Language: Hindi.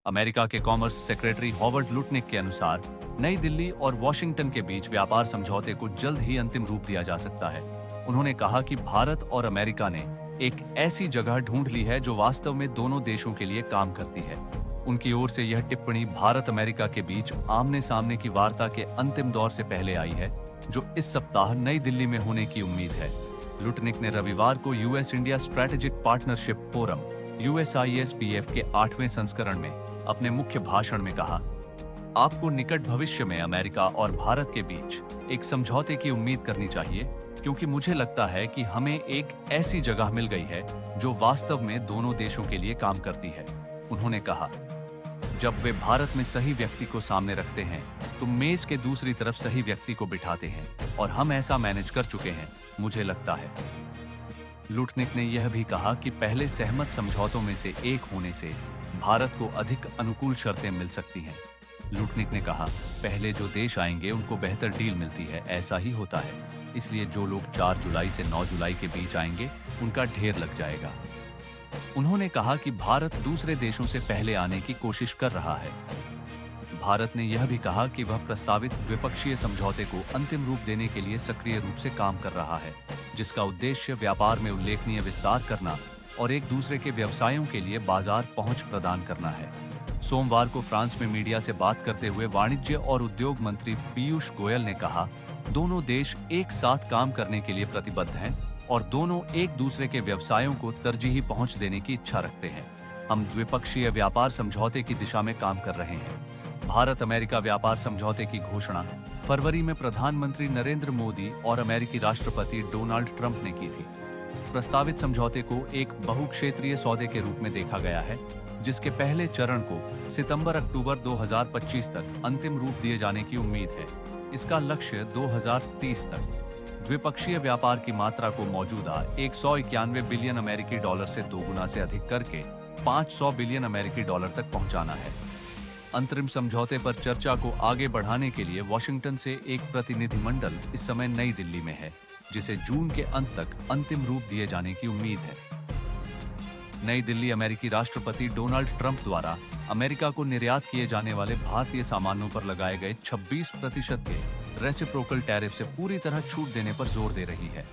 अमेरिका के कॉमर्स सेक्रेटरी हॉवर्ड लुटनिक के अनुसार नई दिल्ली और वॉशिंगटन के बीच व्यापार समझौते को जल्द ही अंतिम रूप दिया जा सकता है। उन्होंने कहा कि भारत और अमेरिका ने एक ऐसी जगह ढूंढ ली है जो वास्तव में दोनों देशों के लिए काम करती है। उनकी ओर से यह टिप्पणी भारत अमेरिका के बीच आमने सामने की वार्ता के अंतिम दौर से पहले आई है, जो इस सप्ताह नई दिल्ली में होने की उम्मीद है। लुटनिक ने रविवार को US India strategic partnership forum USISPF के 8वें संस्करण में अपने मुख्य भाषण में कहा, आपको निकट भविष्य में अमेरिका और भारत के बीच एक समझौते की उम्मीद करनी चाहिए, क्योंकि मुझे लगता है कि हमें एक ऐसी जगह मिल गई है जो वास्तव में दोनों देशों के लिए काम करती है। उन्होंने कहा, जब वे भारत में सही व्यक्ति को सामने रखते हैं तो मेज के दूसरी तरफ सही व्यक्ति को बिठाते हैं, और हम ऐसा मैनेज कर चुके हैं, मुझे लगता है। लुटनिक ने यह भी कहा कि पहले सहमत समझौतों में से एक होने से भारत को अधिक अनुकूल शर्तें मिल सकती हैं। लुटनिक ने कहा, पहले जो देश आएंगे उनको बेहतर डील मिलती है, ऐसा ही होता है, इसलिए जो लोग 4 जुलाई से 9 जुलाई के बीच आएंगे उनका ढेर लग जाएगा। उन्होंने कहा कि भारत दूसरे देशों से पहले आने की कोशिश कर रहा है। भारत ने यह भी कहा कि वह प्रस्तावित द्विपक्षीय समझौते को अंतिम रूप देने के लिए सक्रिय रूप से काम कर रहा है, जिसका उद्देश्य व्यापार में उल्लेखनीय विस्तार करना और एक दूसरे के व्यवसायों के लिए बाजार पहुंच प्रदान करना है। सोमवार को फ्रांस में मीडिया से बात करते हुए वाणिज्य और उद्योग मंत्री पीयूष गोयल ने कहा, दोनों देश एक साथ काम करने के लिए प्रतिबद्ध हैं और दोनों एक दूसरे के व्यवसायों को तरजीही पहुंच देने की इच्छा रखते हैं। हम द्विपक्षीय व्यापार समझौते की दिशा में काम कर रहे हैं। भारत अमेरिका व्यापार समझौते की घोषणा फरवरी में प्रधानमंत्री नरेंद्र मोदी और अमेरिकी राष्ट्रपति डोनाल्ड ट्रंप ने की थी। प्रस्तावित समझौते को एक बहुक्षेत्रीय सौदे के रूप में देखा गया है, जिसके पहले चरण को सितंबर-अक्टूबर 2025 तक अंतिम रूप दिए जाने की उम्मीद है। इसका लक्ष्य 2030 तक द्विपक्षीय व्यापार की मात्रा को मौजूदा 191 बिलियन अमेरिकी डॉलर से दोगुना से अधिक करके 500 बिलियन अमेरिकी डॉलर तक पहुंचाना है। अंतरिम समझौते पर चर्चा को आगे बढ़ाने के लिए वॉशिंगटन से एक प्रतिनिधिमंडल इस समय नई दिल्ली में है, जिसे जून के अंत तक अंतिम रूप दिए जाने की उम्मीद है। नई दिल्ली अमेरिकी राष्ट्रपति डोनाल्ड ट्रंप द्वारा अमेरिका को निर्यात किए जाने वाले भारतीय सामानों पर लगाए गए 26% के रेसिप्रोकल टैरिफ से पूरी तरह छूट देने पर जोर दे रही है।